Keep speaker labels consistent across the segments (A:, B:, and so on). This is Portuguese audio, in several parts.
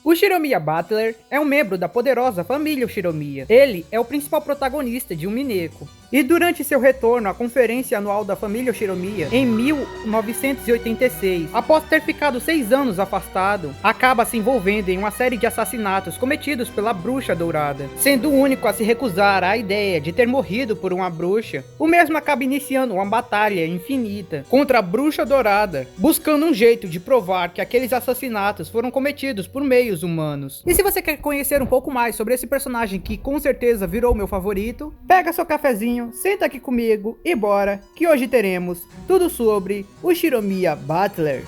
A: O Shiromiya Butler é um membro da poderosa família Shiromiya. Ele é o principal protagonista de um Mineko. E durante seu retorno à conferência anual da família Shiromiya, em 1986, após ter ficado 6 anos afastado, acaba se envolvendo em uma série de assassinatos cometidos pela Bruxa Dourada. Sendo o único a se recusar à ideia de ter morrido por uma bruxa, o mesmo acaba iniciando uma batalha infinita contra a Bruxa Dourada, buscando um jeito de provar que aqueles assassinatos foram cometidos por meios humanos. E se você quer conhecer um pouco mais sobre esse personagem que com certeza virou meu favorito, pega seu cafezinho, senta aqui comigo e bora, que hoje teremos tudo sobre o Shiromiya Butler.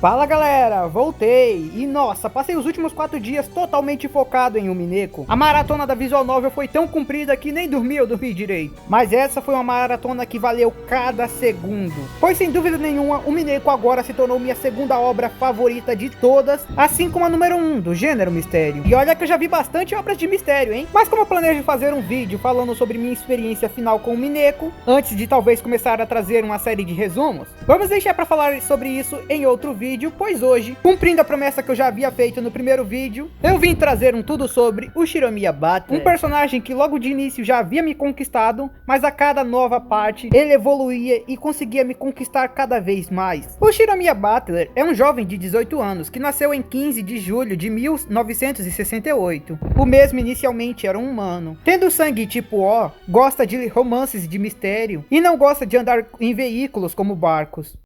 A: Fala galera, voltei! E nossa, passei os últimos 4 dias totalmente focado em um Mineko. A maratona da Visual Novel foi tão comprida que nem eu dormi direito. Mas essa foi uma maratona que valeu cada segundo. Pois sem dúvida nenhuma, o Mineko agora se tornou minha segunda obra favorita de todas, assim como a número 1 do gênero mistério. E olha que eu já vi bastante obras de mistério, hein? Mas como eu planejo fazer um vídeo falando sobre minha experiência final com o Mineko, antes de talvez começar a trazer uma série de resumos, vamos deixar para falar sobre isso em outro vídeo, pois hoje, cumprindo a promessa que eu já havia feito no primeiro vídeo, eu vim trazer um tudo sobre o Shiromiya Butler, um personagem que logo de início já havia me conquistado, mas a cada nova parte ele evoluía e conseguia me conquistar cada vez mais. O Shiromiya Butler é um jovem de 18 anos que nasceu em 15 de julho de 1968. O mesmo inicialmente era um humano, tendo sangue tipo O, gosta de romances de mistério e não gosta de andar em veículos como barcos.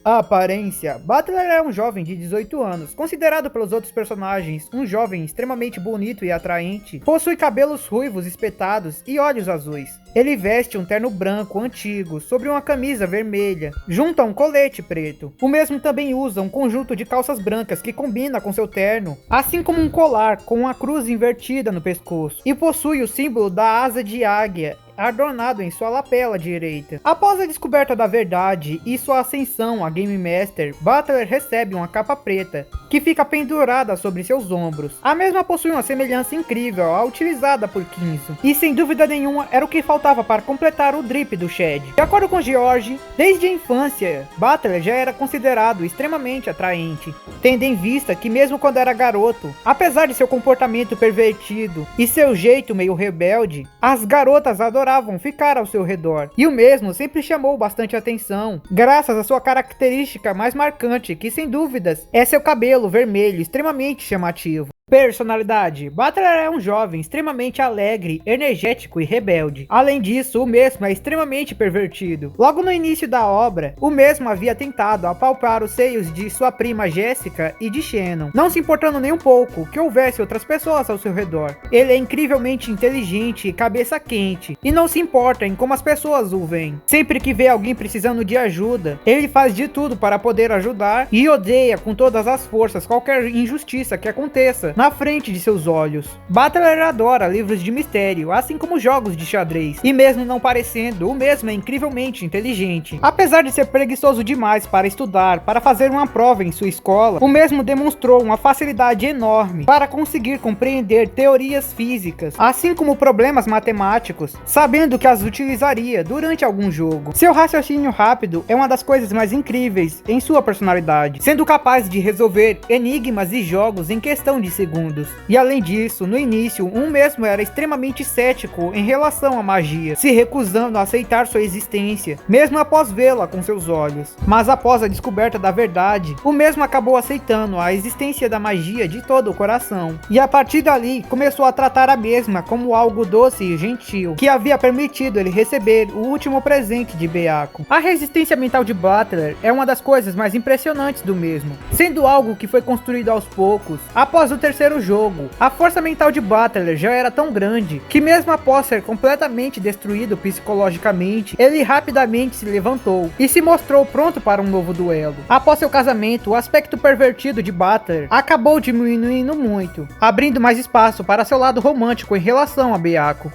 A: A aparência. Butler é um jovem de 18 anos, considerado pelos outros personagens um jovem extremamente bonito e atraente. Possui cabelos ruivos espetados e olhos azuis. Ele veste um terno branco antigo sobre uma camisa vermelha, junto a um colete preto. O mesmo também usa um conjunto de calças brancas que combina com seu terno, assim como um colar com uma cruz invertida no pescoço. E possui o símbolo da asa de águia adornado em sua lapela direita. Após a descoberta da verdade e sua ascensão a Game Master, Butler recebe uma capa preta, que fica pendurada sobre seus ombros. A mesma possui uma semelhança incrível à utilizada por Kinzo, e sem dúvida nenhuma era o que faltava para completar o drip do Shed. De acordo com George, desde a infância, Butler já era considerado extremamente atraente, tendo em vista que mesmo quando era garoto, apesar de seu comportamento pervertido e seu jeito meio rebelde, as garotas adoravam ficar ao seu redor, e o mesmo sempre chamou bastante atenção, graças à sua característica mais marcante, que sem dúvidas é seu cabelo vermelho extremamente chamativo. Personalidade. Butler é um jovem extremamente alegre, energético e rebelde. Além disso, o mesmo é extremamente pervertido. Logo no início da obra, o mesmo havia tentado apalpar os seios de sua prima Jessica e de Shannon, não se importando nem um pouco que houvesse outras pessoas ao seu redor. Ele é incrivelmente inteligente e cabeça quente, e não se importa em como as pessoas o veem. Sempre que vê alguém precisando de ajuda, ele faz de tudo para poder ajudar e odeia com todas as forças qualquer injustiça que aconteça na frente de seus olhos. Butler adora livros de mistério, assim como jogos de xadrez, e mesmo não parecendo, o mesmo é incrivelmente inteligente. Apesar de ser preguiçoso demais para estudar, para fazer uma prova em sua escola, o mesmo demonstrou uma facilidade enorme para conseguir compreender teorias físicas, assim como problemas matemáticos, sabendo que as utilizaria durante algum jogo. Seu raciocínio rápido é uma das coisas mais incríveis em sua personalidade, sendo capaz de resolver enigmas e jogos em questão de segundos. E além disso, no início, mesmo era extremamente cético em relação à magia, se recusando a aceitar sua existência, mesmo após vê-la com seus olhos. Mas após a descoberta da verdade, o mesmo acabou aceitando a existência da magia de todo o coração. E a partir dali, começou a tratar a mesma como algo doce e gentil, que havia permitido ele receber o último presente de Beako. A resistência mental de Butler é uma das coisas mais impressionantes do mesmo, sendo algo que foi construído aos poucos. Após o terceiro jogo, a força mental de Butler já era tão grande que mesmo após ser completamente destruído psicologicamente, ele rapidamente se levantou e se mostrou pronto para um novo duelo. Após seu casamento, o aspecto pervertido de Butler acabou diminuindo muito, abrindo mais espaço para seu lado romântico em relação a Beako.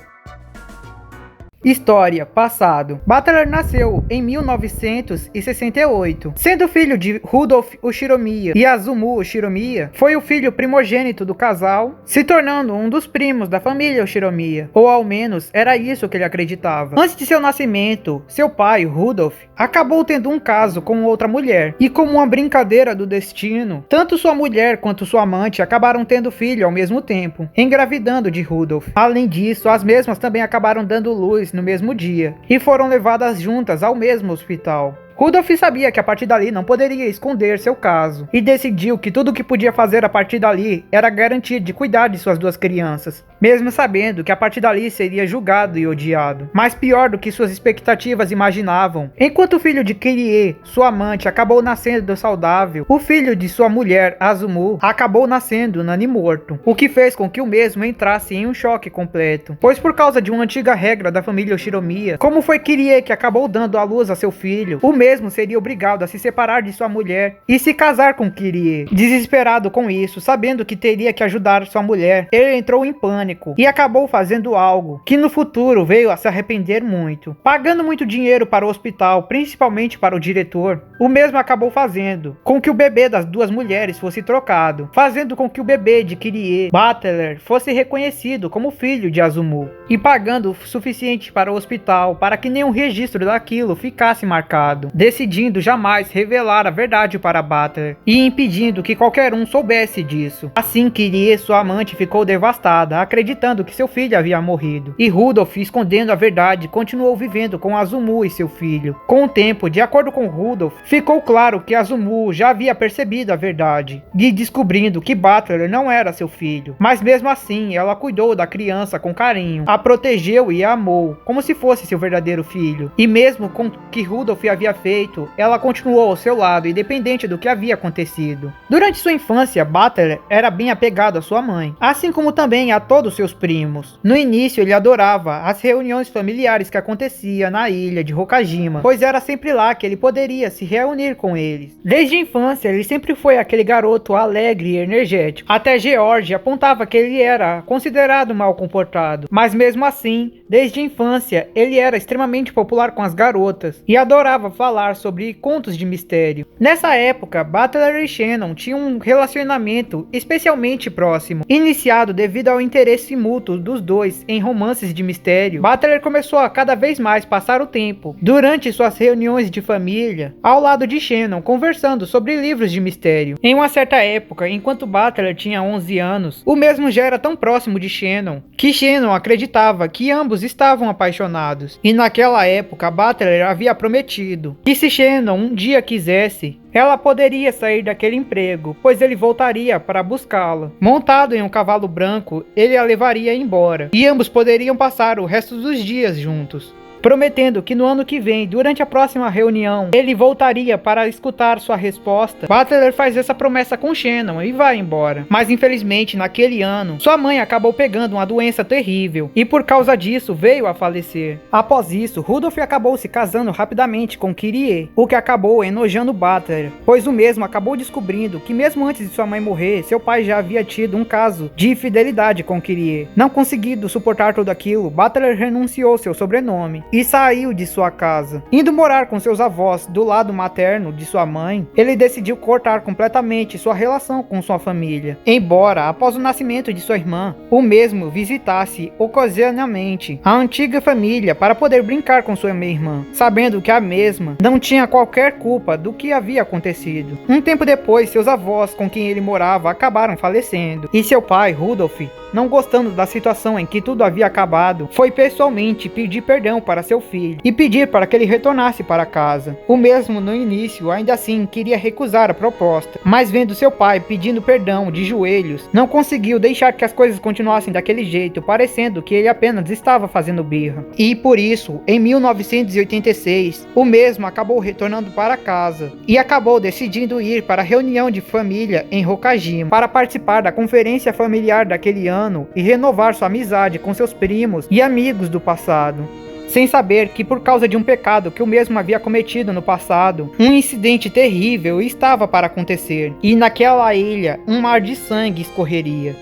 A: História, passado. Butler nasceu em 1968. Sendo filho de Rudolph Ushiromiya e Azumu Ushiromiya, foi o filho primogênito do casal, se tornando um dos primos da família Ushiromiya, ou ao menos era isso que ele acreditava. Antes de seu nascimento, seu pai, Rudolph, acabou tendo um caso com outra mulher, e como uma brincadeira do destino, tanto sua mulher quanto sua amante acabaram tendo filho ao mesmo tempo, engravidando de Rudolph. Além disso, as mesmas também acabaram dando luz no mesmo dia, e foram levadas juntas ao mesmo hospital. Rudolph sabia que a partir dali não poderia esconder seu caso, e decidiu que tudo o que podia fazer a partir dali era garantir de cuidar de suas duas crianças, mesmo sabendo que a partir dali seria julgado e odiado. Mas pior do que suas expectativas imaginavam, enquanto o filho de Kirie, sua amante, acabou nascendo saudável, o filho de sua mulher, Azumu, acabou nascendo morto, o que fez com que o mesmo entrasse em um choque completo, pois por causa de uma antiga regra da família Ushiromiya, como foi Kirie que acabou dando à luz a seu filho, o mesmo seria obrigado a se separar de sua mulher e se casar com Kirie. Desesperado com isso, sabendo que teria que ajudar sua mulher, ele entrou em pânico e acabou fazendo algo que no futuro veio a se arrepender muito. Pagando muito dinheiro para o hospital, principalmente para o diretor, o mesmo acabou fazendo com que o bebê das duas mulheres fosse trocado, fazendo com que o bebê de Kirie, Butler, fosse reconhecido como filho de Azumu, e pagando o suficiente para o hospital para que nenhum registro daquilo ficasse marcado, decidindo jamais revelar a verdade para Butler e impedindo que qualquer um soubesse disso. Assim, Kirie, sua amante, ficou devastada, acreditando que seu filho havia morrido, e Rudolph, escondendo a verdade, continuou vivendo com Azumu e seu filho. Com o tempo, de acordo com Rudolph, ficou claro que Azumu já havia percebido a verdade, e descobrindo que Butler não era seu filho, mas mesmo assim ela cuidou da criança com carinho, a protegeu e a amou, como se fosse seu verdadeiro filho. E mesmo com o que Rudolph havia feito, ela continuou ao seu lado, independente do que havia acontecido. Durante sua infância, Butler era bem apegado à sua mãe, assim como também a todos seus primos. No início, ele adorava as reuniões familiares que acontecia na ilha de Hokajima, pois era sempre lá que ele poderia se reunir com eles. Desde a infância, ele sempre foi aquele garoto alegre e energético. Até George apontava que ele era considerado mal comportado, mas mesmo assim, desde a infância, ele era extremamente popular com as garotas e adorava falar sobre contos de mistério. Nessa época, Butler e Shannon tinham um relacionamento especialmente próximo, iniciado devido ao interesse mútuo dos dois em romances de mistério. Butler começou a cada vez mais passar o tempo, durante suas reuniões de família, ao lado de Shannon, conversando sobre livros de mistério. Em uma certa época, enquanto Butler tinha 11 anos, o mesmo já era tão próximo de Shannon, que Shannon acreditava que ambos estavam apaixonados, e naquela época Butler havia prometido que se Shannon um dia quisesse, ela poderia sair daquele emprego, pois ele voltaria para buscá-la. Montado em um cavalo branco, ele a levaria embora, e ambos poderiam passar o resto dos dias juntos, prometendo que no ano que vem, durante a próxima reunião, ele voltaria para escutar sua resposta. Butler faz essa promessa com Shannon e vai embora. Mas infelizmente, naquele ano, sua mãe acabou pegando uma doença terrível e por causa disso veio a falecer. Após isso, Rudolph acabou se casando rapidamente com Kirie, o que acabou enojando Butler, pois o mesmo acabou descobrindo que mesmo antes de sua mãe morrer, seu pai já havia tido um caso de infidelidade com Kirie. Não conseguindo suportar tudo aquilo, Butler renunciou seu sobrenome e saiu de sua casa. Indo morar com seus avós do lado materno de sua mãe, ele decidiu cortar completamente sua relação com sua família. Embora, após o nascimento de sua irmã, o mesmo visitasse ocasionalmente a antiga família para poder brincar com sua meia-irmã, sabendo que a mesma não tinha qualquer culpa do que havia acontecido. Um tempo depois, seus avós com quem ele morava acabaram falecendo, e seu pai, Rudolph, não gostando da situação em que tudo havia acabado, foi pessoalmente pedir perdão para seu filho e pedir para que ele retornasse para casa. O mesmo no início ainda assim queria recusar a proposta, mas vendo seu pai pedindo perdão de joelhos, não conseguiu deixar que as coisas continuassem daquele jeito, parecendo que ele apenas estava fazendo birra. E por isso, em 1986, o mesmo acabou retornando para casa e acabou decidindo ir para a reunião de família em Hokajima para participar da conferência familiar daquele ano e renovar sua amizade com seus primos e amigos do passado, sem saber que por causa de um pecado que o mesmo havia cometido no passado, um incidente terrível estava para acontecer, e naquela ilha um mar de sangue escorreria.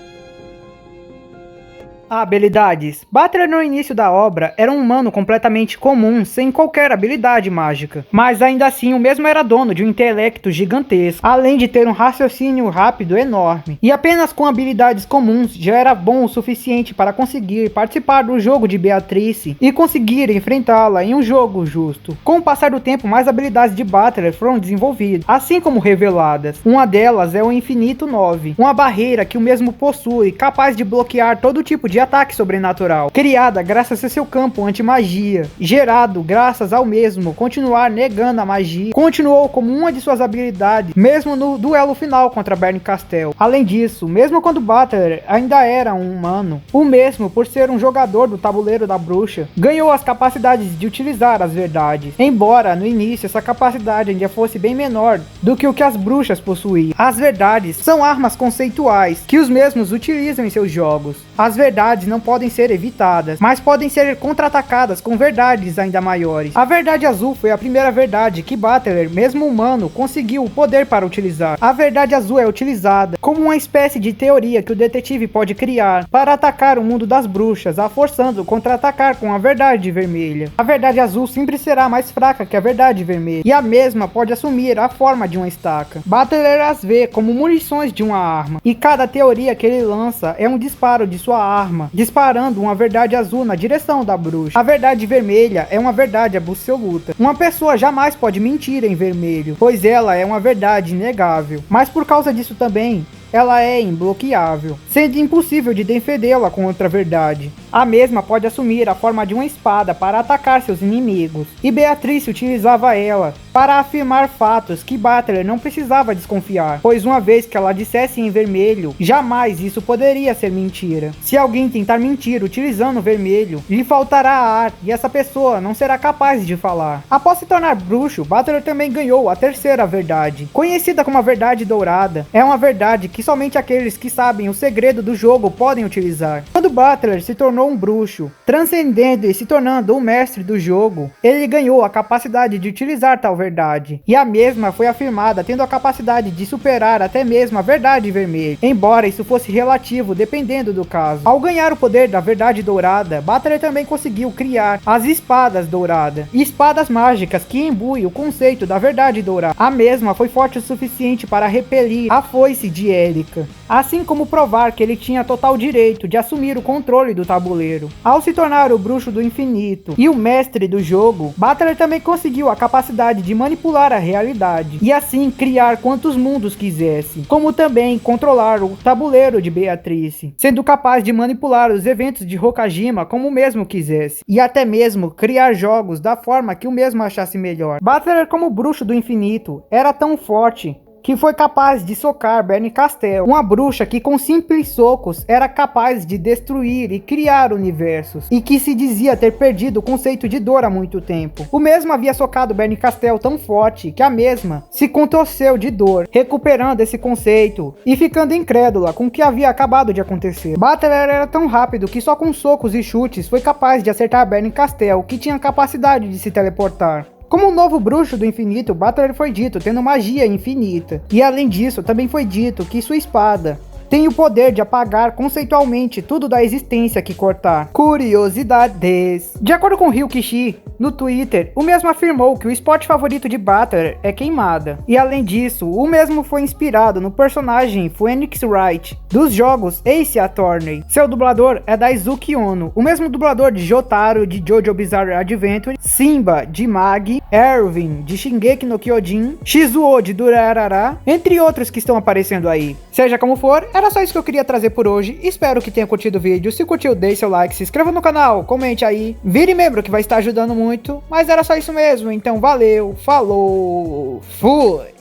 A: Habilidades. Butler no início da obra era um humano completamente comum, sem qualquer habilidade mágica. Mas ainda assim o mesmo era dono de um intelecto gigantesco, além de ter um raciocínio rápido enorme. E apenas com habilidades comuns já era bom o suficiente para conseguir participar do jogo de Beatrice e conseguir enfrentá-la em um jogo justo. Com o passar do tempo, mais habilidades de Butler foram desenvolvidas, assim como reveladas. Uma delas é o Infinito 9, uma barreira que o mesmo possui, capaz de bloquear todo tipo de ataque sobrenatural, criada graças a seu campo anti-magia, gerado graças ao mesmo continuar negando a magia, continuou como uma de suas habilidades, mesmo no duelo final contra Bernie Castell. Além disso, mesmo quando Butler ainda era um humano, o mesmo, por ser um jogador do tabuleiro da bruxa, ganhou as capacidades de utilizar as verdades, embora no início essa capacidade ainda fosse bem menor do que o que as bruxas possuíam. As verdades são armas conceituais que os mesmos utilizam em seus jogos. As verdades não podem ser evitadas, mas podem ser contra-atacadas com verdades ainda maiores. A verdade azul foi a primeira verdade que Butler, mesmo humano, conseguiu o poder para utilizar. A verdade azul é utilizada como uma espécie de teoria que o detetive pode criar para atacar o mundo das bruxas, a forçando contra-atacar com a verdade vermelha. A verdade azul sempre será mais fraca que a verdade vermelha, e a mesma pode assumir a forma de uma estaca. Butler as vê como munições de uma arma, e cada teoria que ele lança é um disparo de sua arma, disparando uma verdade azul na direção da bruxa. A verdade vermelha é uma verdade absoluta. Uma pessoa jamais pode mentir em vermelho, pois ela é uma verdade inegável. Mas por causa disso também, ela é imbloqueável, sendo impossível de defendê-la com outra verdade. A mesma pode assumir a forma de uma espada para atacar seus inimigos, e Beatrice utilizava ela para afirmar fatos que Butler não precisava desconfiar, pois uma vez que ela dissesse em vermelho, jamais isso poderia ser mentira. Se alguém tentar mentir utilizando vermelho, lhe faltará ar e essa pessoa não será capaz de falar. Após se tornar bruxo, Butler também ganhou a terceira verdade, conhecida como a verdade dourada. É uma verdade que somente aqueles que sabem o segredo do jogo podem utilizar. Quando Butler se tornou um bruxo, transcendendo e se tornando um mestre do jogo, ele ganhou a capacidade de utilizar tal verdade, e a mesma foi afirmada tendo a capacidade de superar até mesmo a verdade vermelha, embora isso fosse relativo dependendo do caso. Ao ganhar o poder da verdade dourada, Butler também conseguiu criar as espadas douradas, espadas mágicas que imbuem o conceito da verdade dourada. A mesma foi forte o suficiente para repelir a foice de Erika, assim como provar que ele tinha total direito de assumir o controle do tabuleiro. Ao se tornar o bruxo do infinito e o mestre do jogo, Butler também conseguiu a capacidade de manipular a realidade, e assim criar quantos mundos quisesse, como também controlar o tabuleiro de Beatrice, sendo capaz de manipular os eventos de Hokajima como o mesmo quisesse, e até mesmo criar jogos da forma que o mesmo achasse melhor. Butler, como bruxo do infinito, era tão forte que foi capaz de socar Bernie Castell, uma bruxa que com simples socos era capaz de destruir e criar universos, e que se dizia ter perdido o conceito de dor há muito tempo. O mesmo havia socado Bernie Castell tão forte que a mesma se contorceu de dor, recuperando esse conceito e ficando incrédula com o que havia acabado de acontecer. Butler era tão rápido que só com socos e chutes foi capaz de acertar Bernie Castell, que tinha capacidade de se teleportar. Como um novo bruxo do infinito, Butler foi dito tendo magia infinita. E além disso, também foi dito que sua espada tem o poder de apagar conceitualmente tudo da existência que cortar. Curiosidades. De acordo com Ryu Kishi, no Twitter, o mesmo afirmou que o esporte favorito de Butler é queimada. E além disso, o mesmo foi inspirado no personagem Phoenix Wright, dos jogos Ace Attorney. Seu dublador é Daisuke Ono, o mesmo dublador de Jotaro de JoJo Bizarre Adventure, Simba de Magi, Erwin de Shingeki no Kyojin, Shizuo de Durarara, entre outros que estão aparecendo aí. Seja como for, era só isso que eu queria trazer por hoje. Espero que tenha curtido o vídeo. Se curtiu, deixe seu like, se inscreva no canal, comente aí, vire membro que vai estar ajudando muito. Mas era só isso mesmo, então valeu, falou, fui!